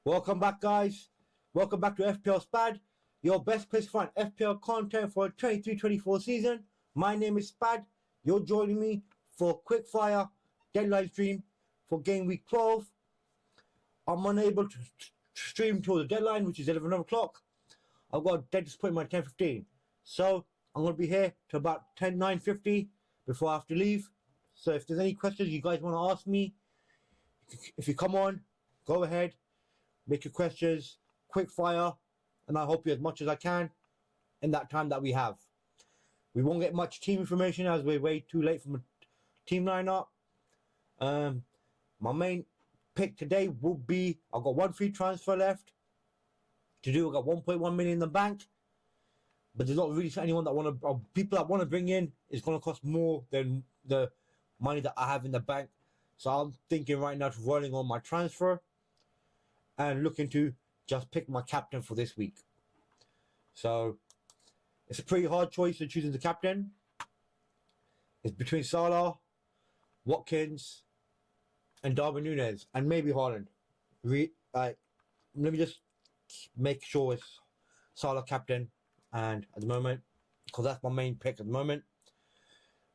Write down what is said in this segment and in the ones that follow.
Welcome back, guys. Welcome back to FPL Spad, your best place to find FPL content for the 23-24 season. My name is Spad. You're joining me for Quickfire deadline stream for Game Week 12. I'm unable to stream till the deadline, which is 11 o'clock. I've got a dentist appointment at 10:15. So I'm going to be here till about 9:50 before I have to leave. So if there's any questions you guys want to ask me, if you come on, go ahead. Make your questions quick fire, and I'll help you as much as I can in that time that we have. We won't get much team information as we're way too late from the team lineup. My main pick today will be, I've got one free transfer left to do. I've got 1.1 million in the bank, but there's not really anyone that people that want to bring in is going to cost more than the money that I have in the bank. So I'm thinking right now to rolling on my transfer and looking to just pick my captain for this week. So it's a pretty hard choice of choosing the captain. It's between Salah, Watkins, and Darwin Núñez, and maybe Haaland. Let me just make sure it's Salah captain, and at the moment, because that's my main pick at the moment.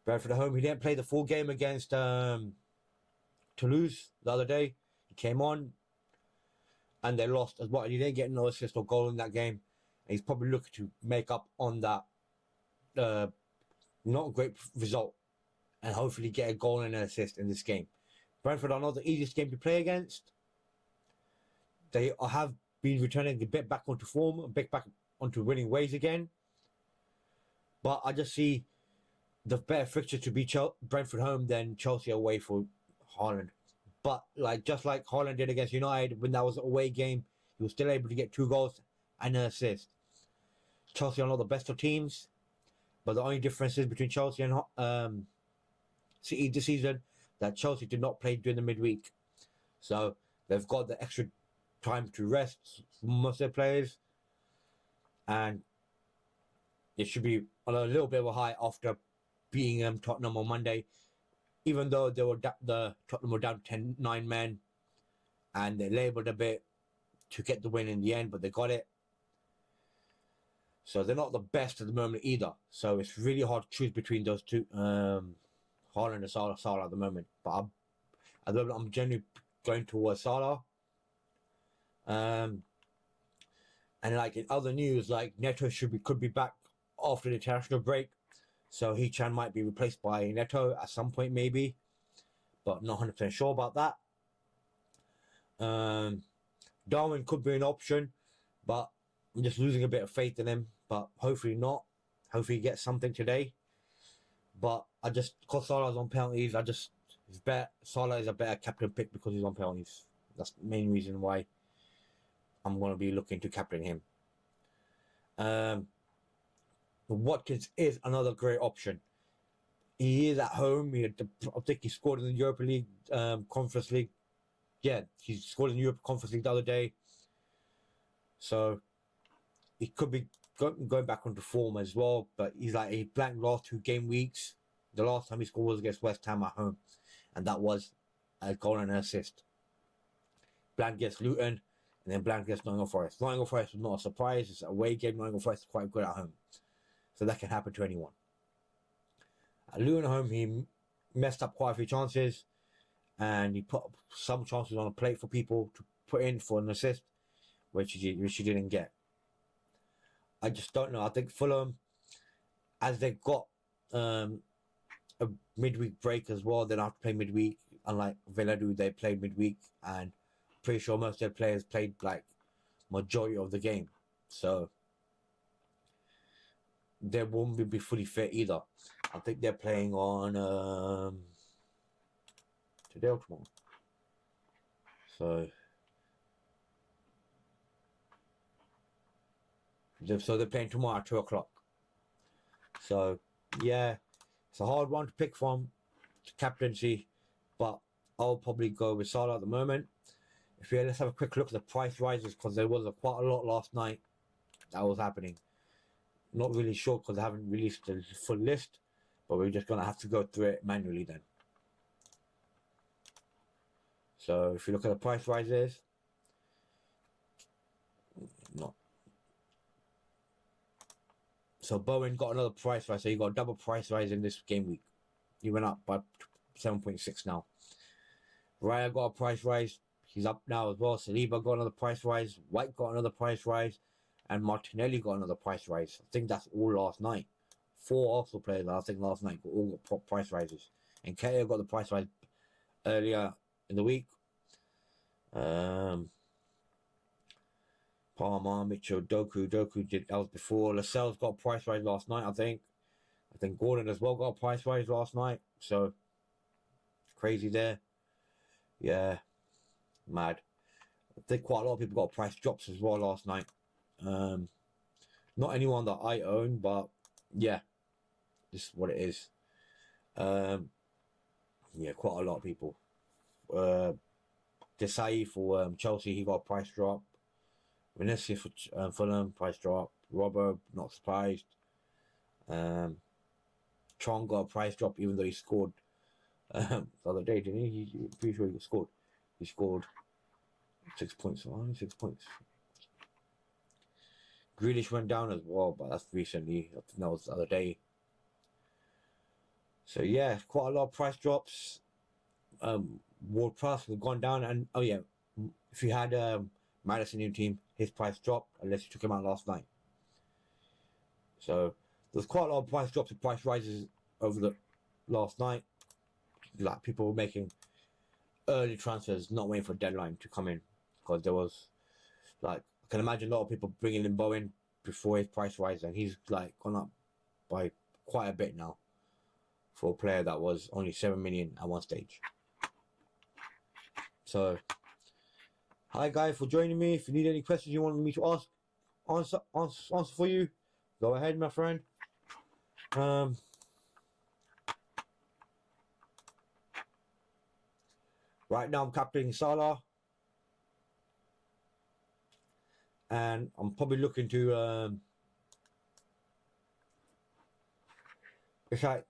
Brentford at home. He didn't play the full game against Toulouse the other day. He came on, and they lost as well. He didn't get no assist or goal in that game. And he's probably looking to make up on that not a great result and hopefully get a goal and an assist in this game. Brentford are not the easiest game to play against. They have been returning a bit back onto form, a bit back onto winning ways again. But I just see the better fixture to be Brentford home than Chelsea away for Haaland. But just like Haaland did against United, when that was an away game, he was still able to get 2 goals and an assist. Chelsea are not the best of teams, but the only difference is between Chelsea and City this season that Chelsea did not play during the midweek. So they've got the extra time to rest most of their players, and it should be on a little bit of a high after beating Tottenham on Monday. Even though Tottenham were down 10-9 men, and they laboured a bit to get the win in the end, but they got it. So they're not the best at the moment either. So it's really hard to choose between those two, Haaland and Salah at the moment. But at the moment, I'm generally going towards Salah. And in other news, Neto could be back after the international break. So Hee-Chan might be replaced by Neto at some point, maybe. But not 100% sure about that. Darwin could be an option, but I'm just losing a bit of faith in him. But hopefully not. Hopefully he gets something today. But because Salah's on penalties, Salah is a better captain pick because he's on penalties. That's the main reason why I'm going to be looking to captain him. Watkins is another great option. He is at home. I think he scored in the Europa League Conference League. Yeah, he scored in the Europa Conference League the other day. So he could be going back onto form as well. But he blanked last 2 game weeks. The last time he scored was against West Ham at home, and that was a goal and an assist. Blank against Luton, and then blank against Nottingham Forest. Nottingham Forest was not a surprise. It's a away game. Nottingham Forest is quite good at home. So that can happen to anyone. At Luton at home, he messed up quite a few chances, and he put some chances on a plate for people to put in for an assist, which he didn't get. I just don't know. I think Fulham, as they've got a midweek break as well, they don't have to play midweek. Unlike Villa do, they played midweek, and I'm pretty sure most of their players played majority of the game. So they won't be fully fit either. I think they're playing on today or tomorrow. So they're playing tomorrow at 2 o'clock. So yeah, it's a hard one to pick from captaincy, but I'll probably go with Salah at the moment. Let's have a quick look at the price rises, because there was quite a lot last night that was happening. Not really sure because I haven't released the full list, but we're just going to have to go through it manually then. So if you look at the price rises, not. So Bowen got another price rise. So he got a double price rise in this game week. He went up by 7.6 now. Raya got a price rise. He's up now as well. Saliba got another price rise. White got another price rise. And Martinelli got another price rise. I think that's all last night. 4 Arsenal players, I think, last night all got price rises. And Kea got the price rise earlier in the week. Palmer, Mitchell, Doku did, that was before. Lascelles got a price rise last night, I think. I think Gordon as well got a price rise last night. So, crazy there. Yeah, mad. I think quite a lot of people got price drops as well last night. Not anyone that I own, but yeah, this is what it is. Yeah, quite a lot of people. Desai for Chelsea, he got a price drop. Vinicius for Fulham, price drop. Robbo, not surprised. Chong got a price drop even though he scored the other day, didn't he? Pretty sure he scored. He scored 6 points. 6 points. Grealish went down as well, but that's recently. I think that was the other day. So yeah, quite a lot of price drops. Ward Prowse has gone down, and oh yeah, if you had Madison in your team, his price dropped unless you took him out last night. So there's quite a lot of price drops and price rises over the last night. Like people were making early transfers, not waiting for a deadline to come in, because there was like I can imagine a lot of people bringing in Bowen before his price rise, and he's like gone up by quite a bit now for a player that was only 7 million at one stage. So, hi guys for joining me. If you need any questions you want me to answer for you, go ahead, my friend. Right now I'm captaining Salah, and I'm probably looking to. It's like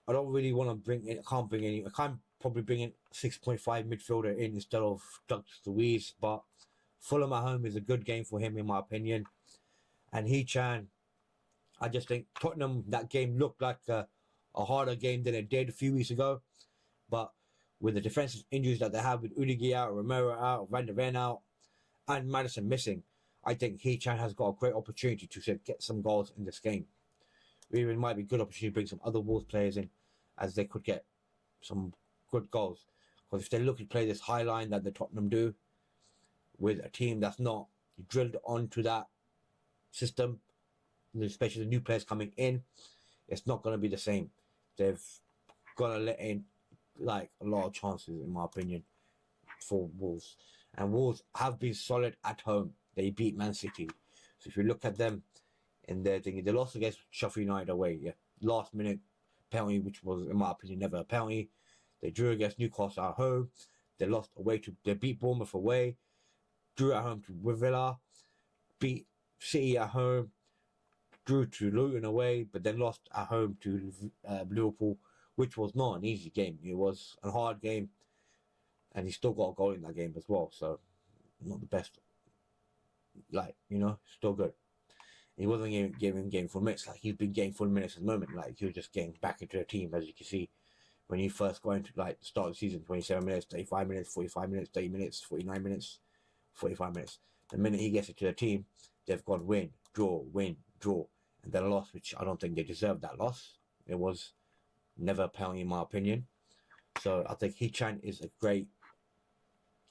I don't really want to bring in. I can't probably bring in 6.5 midfielder in instead of Douglas Luiz, but Fulham at home is a good game for him in my opinion. And He-Chan, I just think Tottenham, that game looked like a harder game than it did a few weeks ago, but with the defensive injuries that they have with Udigui out, Romero out, Van der Ven out, and Madison missing, I think He-Chan has got a great opportunity to get some goals in this game. Even might be a good opportunity to bring some other Wolves players in, as they could get some good goals. Because if they look to play this high line that the Tottenham do, with a team that's not drilled onto that system, especially the new players coming in, it's not going to be the same. They've got to let in like a lot of chances, in my opinion, for Wolves. And Wolves have been solid at home. They beat Man City. So if you look at them in their thing, they lost against Sheffield United away. Yeah, last minute penalty, which was, in my opinion, never a penalty. They drew against Newcastle at home. They lost away they beat Bournemouth away. Drew at home to Villa. Beat City at home. Drew to Luton away, but then lost at home to Liverpool, which was not an easy game. It was a hard game, and he still got a goal in that game as well. So, not the best. Like, still good. He wasn't getting game full minutes. Like, he's been getting full minutes at the moment. Like, he was just getting back into the team, as you can see. When you first go into, like, the start of the season, 27 minutes, 35 minutes, 45 minutes, 30 minutes, 49 minutes, 45 minutes. The minute he gets into the team, they've gone win, draw, and then a loss, which I don't think they deserved that loss. It was never a penalty, in my opinion. So I think He-Chan is a great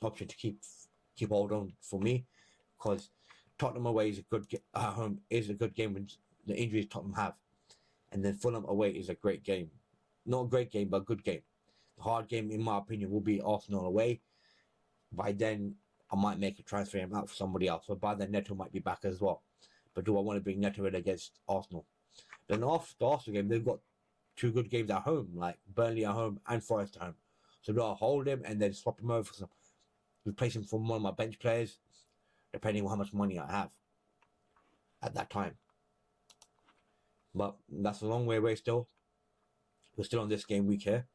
option to keep hold on for me, because Tottenham away is a good at home is a good game with the injuries Tottenham have, and then Fulham away is a great game. Not a great game, but a good game. The hard game, in my opinion, will be Arsenal away. By then, I might make a transfer him out for somebody else. But by then, Neto might be back as well. But do I want to bring Neto in against Arsenal? Then after the Arsenal game, they've got 2 good games at home, like Burnley at home and Forest at home. So do I hold him and then swap him over for replace him from one of my bench players, depending on how much money I have at that time. But that's a long way away still. We're still on this game week here.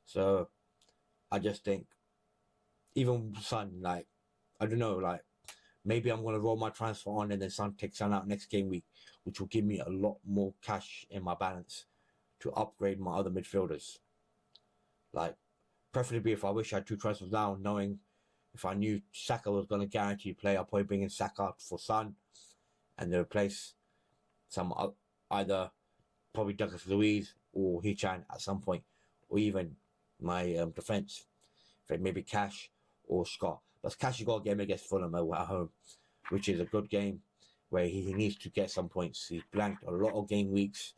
So I just think, even Son, like, I don't know, like, maybe I'm going to roll my transfer on and then take Son out next game week, which will give me a lot more cash in my balance to upgrade my other midfielders. Like, preferably if I wish I had 2 transfers now, knowing if I knew Saka was going to guarantee play, I'll probably bring in Saka for Son and then replace some either probably Douglas Luiz or Hichan at some point, or even my defence, maybe Cash or Scott. But Cash has got a game against Fulham at home, which is a good game where he needs to get some points. He's blanked a lot of game weeks,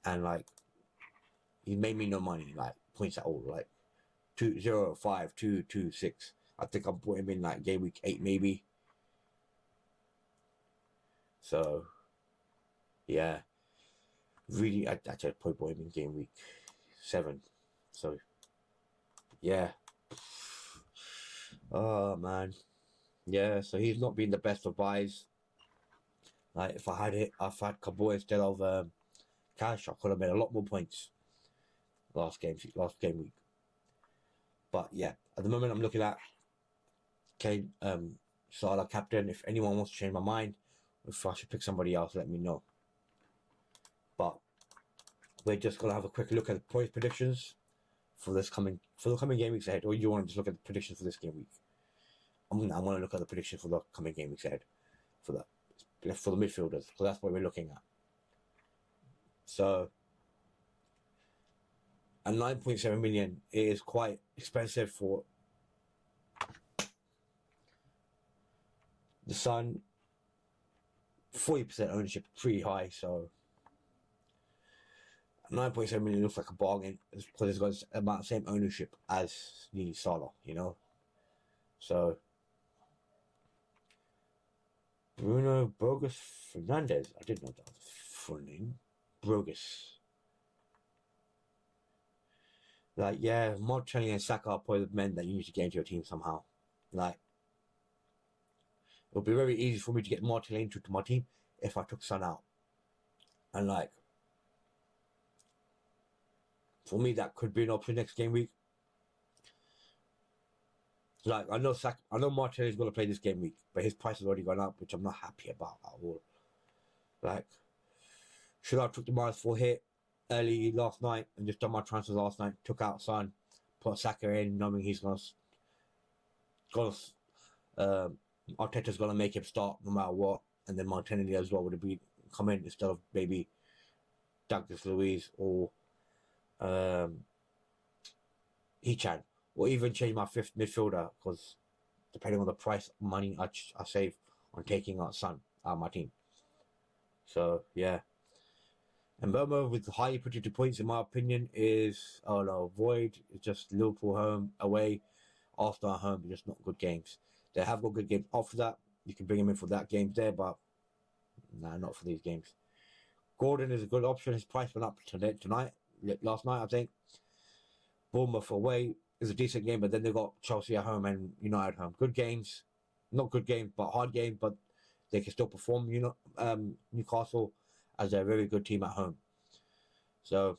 and like he made me no money, like points at all, like 2-0, 5, 2, 2, 6. I think I put him in like game week 8 maybe. So yeah, really, I actually put him in game week 7. So yeah. Oh man, yeah. So he's not been the best of buys. Like if I had Kabul instead of Cash, I could have made a lot more points last game week. But yeah, at the moment I'm looking at Kane, Salah captain. If anyone wants to change my mind, if I should pick somebody else, let me know. But we're just gonna have a quick look at the points predictions for the coming game weeks ahead. Or you want to just look at the predictions for this game week? I want to look at the predictions for the coming game weeks ahead for the midfielders, because that's what we're looking at. So, at 9.7 million, it is quite expensive for the Sun. 40% ownership, pretty high. So, 9.7 million looks like a bargain because it's got about the same ownership as the Salah, you know. So, Bruno Bogus Fernandez. I didn't know that was his full name. Bogus. Like, yeah, Martinelli and Saka are probably the men that you need to get into your team somehow. Like, it would be very easy for me to get Martinelli into my team if I took Son out. And like, for me, that could be an option next game week. Like, I know Martinelli's going to play this game week, but his price has already gone up, which I'm not happy about at all. Like, should I have took the -4 hit early last night and just done my transfers last night, took out Son, put Saka in, knowing he's Arteta's going to make him start no matter what, and then Martinelli as well would have come in instead of maybe Douglas Luiz or Hichan, or even change my 5th midfielder, because depending on the price of money I save on taking out Son out of my team. So yeah, and Burma with highly predicted points in my opinion is Void. It's just Liverpool home, away, Arsenal at home, just not good games. They have got good games after that. You can bring him in for that game there, but nah, not for these games. Gordon is a good option. His price went up last night I think. Bournemouth away is a decent game, but then they got Chelsea at home and United at home. Good games, not good games, but hard games, but they can still perform. Newcastle as they're a very good team at home. So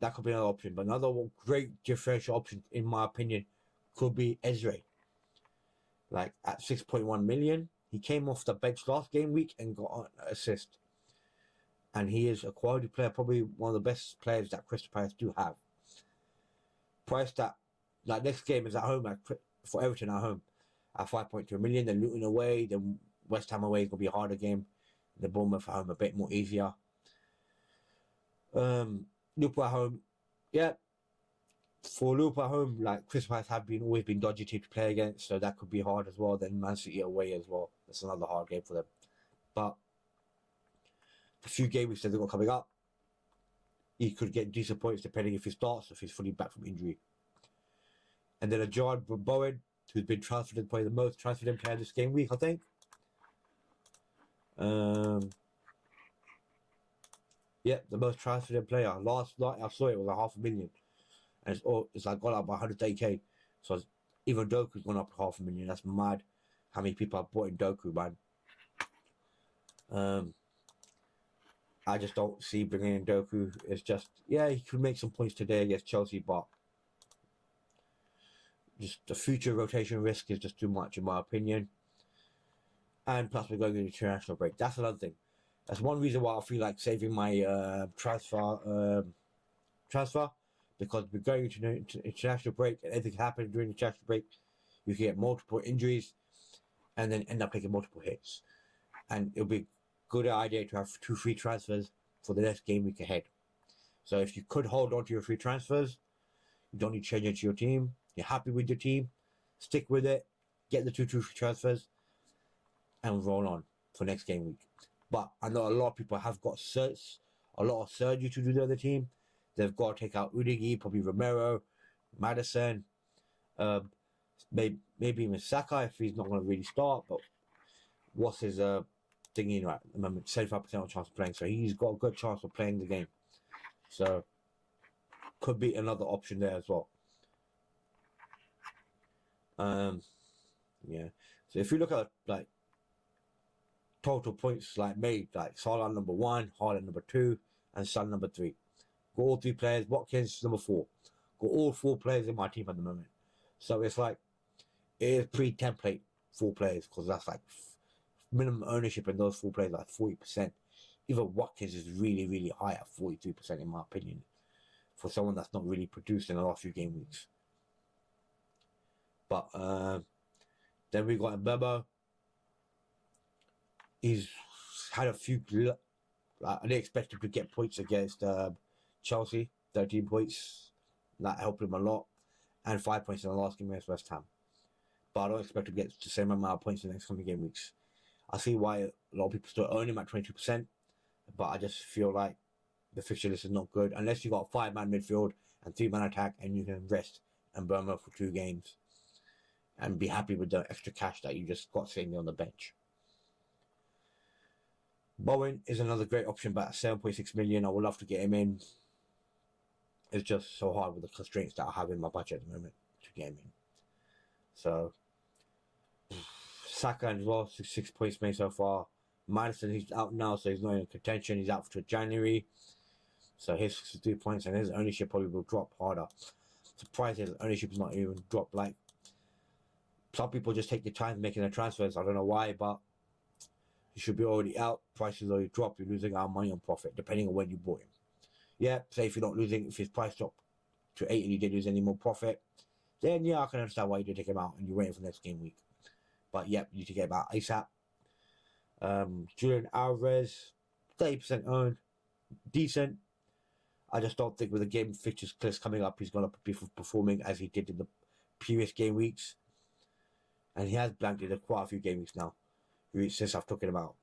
that could be another option. But another great differential option, in my opinion, could be Ezra. Like at 6.1 million, he came off the bench last game week and got an assist. And he is a quality player, probably one of the best players that Crystal Palace do have. Price that, like next game is at home for Everton at home at 5.2 million. Then Luton away, then West Ham away is going to be a harder game. The Bournemouth at home a bit more easier. Liverpool at home, yeah. For Liverpool at home, like Crystal Palace have always been dodgy team to play against, so that could be hard as well. Then Man City away as well. That's another hard game for them. But a few games that they've got coming up, he could get decent points depending if he starts, if he's fully back from injury. And then a John Bowen, who's been transferred in, probably the most transferred in player this game week, I think. Yeah, the most transferred in player. Last night I saw it was 500,000. And it's like gone up by 180k. So even Doku's gone up 500,000. That's mad how many people have bought in Doku, man. I just don't see bringing in Doku. It's just, yeah, he could make some points today against Chelsea, but just the future rotation risk is just too much in my opinion. And plus we're going into international break. That's another thing. That's one reason why I feel like saving my transfer, because we're going into international break and anything happens during the international break, you can get multiple injuries and then end up taking multiple hits. And it'll be a good idea to have 2 free transfers for the next game week ahead. So if you could hold on to your free transfers, you don't need to change into your team, you're happy with your team, stick with it, get the 2 free transfers, and roll on for next game week. But I know a lot of people have got a lot of surgery to do the other team. They've got to take out Udigi, probably Romero, Madison, maybe even Saka if he's not going to really start. But what's his thingy right at the moment? 75% chance of playing, so he's got a good chance of playing the game. So could be another option there as well. Yeah. So if you look at like total points like made, like Salah number 1, Haaland number 2, and Son number 3. Got all 3 players. Watkins number 4. Got all 4 players in my team at the moment. So it's like it is pre-template 4 players because that's like minimum ownership in those 4 players like 40%. Even Watkins is really, really high at 43% in my opinion for someone that's not really produced in the last few game weeks. But then we got Mbemo. He's had a few. I didn't expect him to get points against Chelsea, 13 points. That helped him a lot, and 5 points in the last game against West Ham. But I don't expect him to get the same amount of points in the next coming game weeks. I see why a lot of people still own him at 22%, but I just feel like the fixture list is not good unless you got a 5-man midfield and 3-man attack, and you can rest and Burma for 2 games and be happy with the extra cash that you just got sitting on the bench. Bowen is another great option, but at 7.6 million, I would love to get him in. It's just so hard with the constraints that I have in my budget at the moment to get him in. So, Saka as well, 6 points made so far. Madison, he's out now, so he's not in contention. He's out for January. So his 63 points, and his ownership probably will drop harder. Surprised his ownership is not even dropped. Like, some people just take the time making their transfers. I don't know why, but he should be already out. Prices already dropped. You're losing out money on profit, depending on when you bought him. Yeah, say if you're not losing, if his price dropped to 8 and you didn't lose any more profit, then yeah, I can understand why you did take him out and you're waiting for next game week. But yeah, you need to get him out ASAP. Julian Alvarez, 30% owned, decent. I just don't think with the game fixtures list coming up, he's going to be performing as he did in the previous game weeks. And he has blanked in quite a few game weeks now since I've took him out.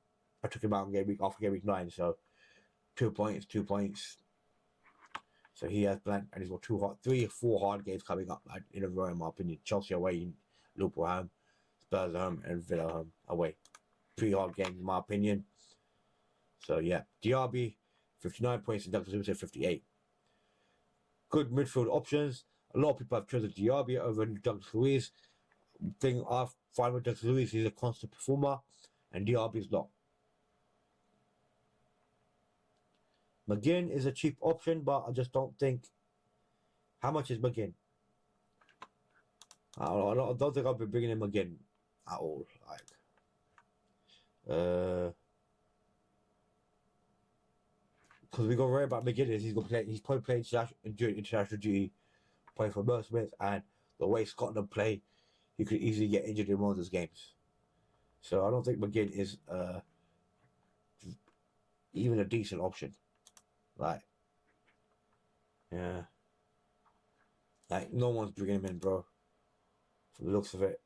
I took him out in game week after game week 9, so 2 points. So he has blanked, and he's got 3 or 4 hard games coming up in a row, in my opinion. Chelsea away, Liverpool home, Spurs home, and Villa home away. 3 hard games, in my opinion. So yeah, Diaby, 59 points, and Douglas Lewis at 58. Good midfield options. A lot of people have chosen Diaby over Douglas Luiz. Thing I find with Douglas Luiz, he's a constant performer, and Diaby is not. McGinn is a cheap option, but I just don't think. How much is McGinn? I don't think I'll be bringing in McGinn at all. Because we got worried about McGinn is he's probably playing international duty, playing for most minutes, and the way Scotland play, he could easily get injured in one of those games. So I don't think McGinn is even a decent option. Like, yeah. Like, no one's bringing him in, bro. From the looks of it.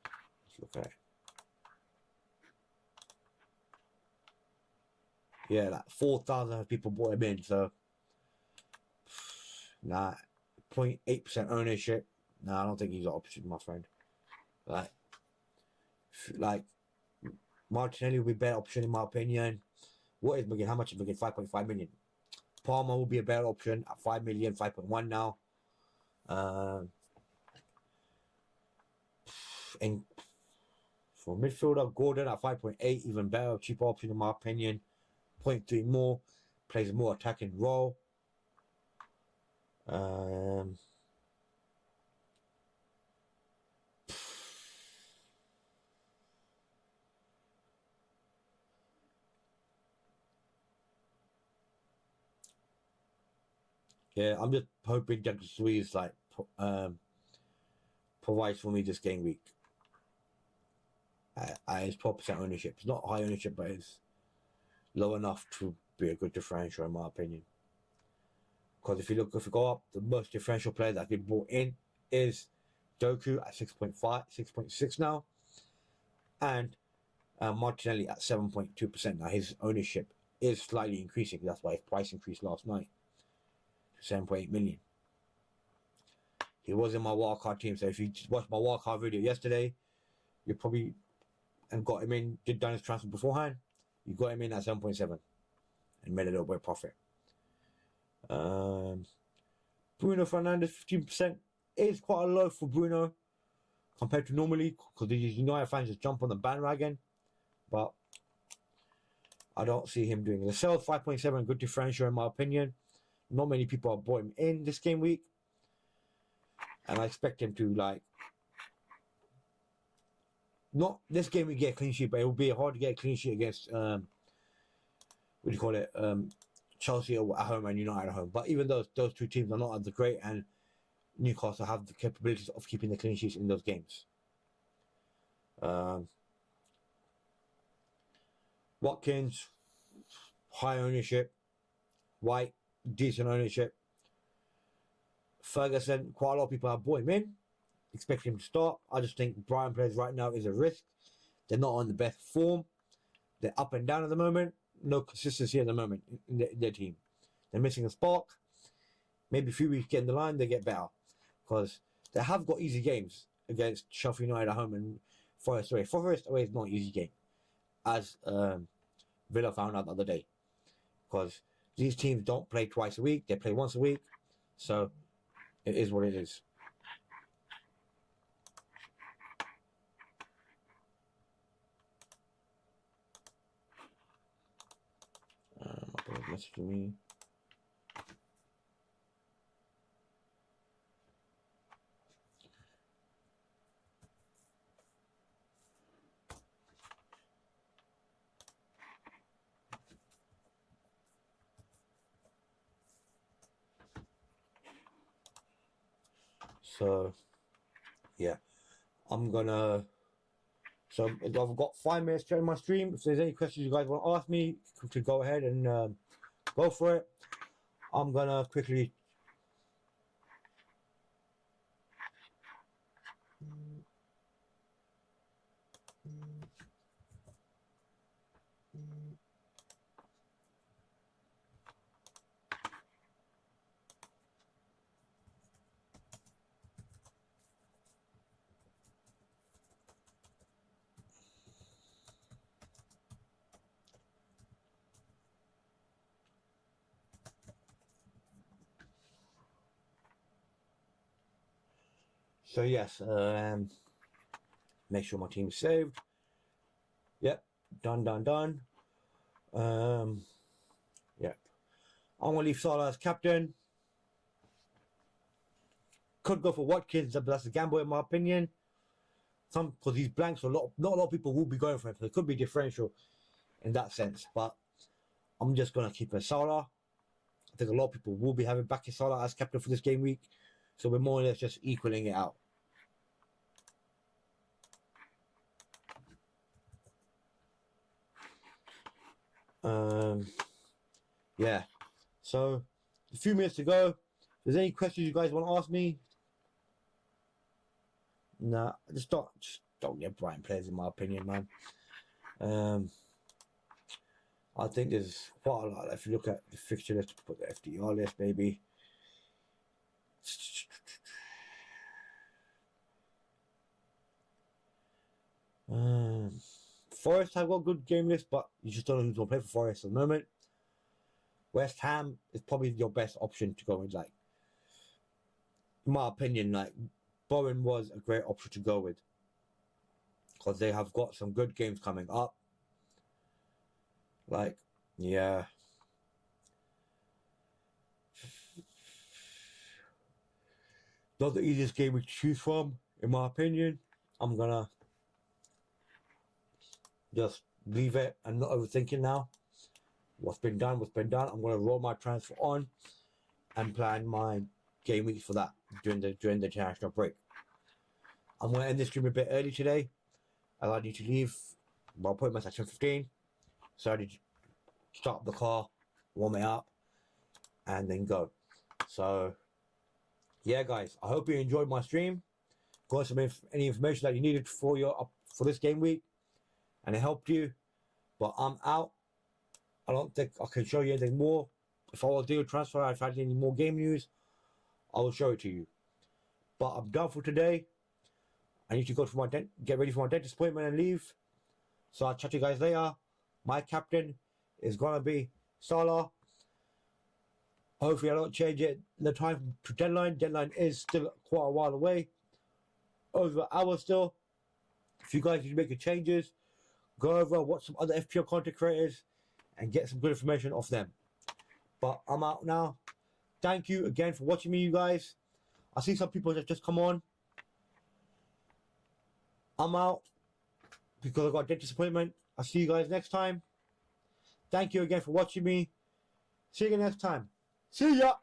Let's look at it. Yeah, like 4,000 people bought him in, so. Nah. 0.8% ownership. Nah, I don't think he's an option, my friend. Like Martinelli would be a better option, in my opinion. What is McGinn? How much is McGinn? 5.5 million. Palmer will be a better option at 5 million, 5.1 now. And for midfielder, Gordon at 5.8, even better, cheaper option in my opinion. 0.3 more, plays a more attacking role. Yeah, I'm just hoping Douglas Luiz like provides for me this game week. It's 12% ownership. It's not high ownership, but it's low enough to be a good differential in my opinion. Because if you go up, the most differential player that's been brought in is Doku at 6.5, 6.6 now, and Martinelli at 7.2%. Now his ownership is slightly increasing. That's why his price increased last night to 7.8 million. He was in my wildcard team, so if you watched my wildcard video yesterday, you probably got him in, did done his transfer beforehand. You got him in at 7.7 and made a little bit of profit. Bruno Fernandes 15% is quite low for Bruno compared to normally, because these United fans just jump on the bandwagon, but I don't see him doing it. Lascelles 5.7, good differential in my opinion. Not many people have bought him in this game week, and I expect him to not this game we get a clean sheet, but it will be hard to get a clean sheet against Chelsea at home and United at home. But even those two teams are not as great, and Newcastle have the capabilities of keeping the clean sheets in those games. Watkins, high ownership. White, decent ownership. Ferguson, quite a lot of people have bought him in, expect him to start. I just think Brighton players right now is a risk. They're not on the best form. They're up and down at the moment. No consistency at the moment in their team. They're missing a spark. Maybe a few weeks get in the line, they get better. Because they have got easy games against Sheffield United at home and Forest away. Forest away is not an easy game, as Villa found out the other day. Because these teams don't play twice a week, they play once a week. So it is what it is. My brother's messaging me. So, yeah, so I've got 5 minutes to end my stream. If there's any questions you guys want to ask me, to go ahead and go for it. I'm gonna quickly. So yes, make sure my team is saved. Yep, done. Yep. I'm gonna leave Salah as captain. Could go for Watkins, but that's a gamble in my opinion. Because these blanks, not a lot of people will be going for it. So it could be differential in that sense. But I'm just gonna keep a Salah. I think a lot of people will be having back Salah as captain for this game week. So we're more or less just equaling it out. Yeah. So a few minutes to go. If there's any questions you guys want to ask me? Nah, just don't get Brighton players in my opinion, man. I think there's quite a lot. If you look at the fixture list, put the FDR list, maybe. Forest have got a good game list, but you just don't know who's going to play for Forest at the moment. West Ham is probably your best option to go with. In my opinion, Bowen was a great option to go with, because they have got some good games coming up. Yeah. Not the easiest game to choose from, in my opinion. I'm gonna just leave it and not overthink it now. What's been done. I'm gonna roll my transfer on and plan my game weeks for that during the international break. I'm going to end this stream a bit early today. I need to leave. Well, appointments at 10:15. So I need to start up the car, warm it up, and then go. So, yeah, guys, I hope you enjoyed my stream. Got some any information that you needed for this game week, and it helped you. But I'm out. I don't think I can show you anything more. If I will do a transfer, if I had any more game news, I will show it to you. But I'm done for today. I need to go for get ready for my dentist appointment and leave. So I'll chat to you guys later. My captain is gonna be Salah. Hopefully I don't change it the time to deadline. Deadline is still quite a while away. Over an hour still. If you guys need to make your changes, go over, watch some other FPL content creators, and get some good information off them. But I'm out now. Thank you again for watching me, you guys. I see some people that just come on. I'm out because I got a dentist appointment. I'll see you guys next time. Thank you again for watching me. See you next time. See ya!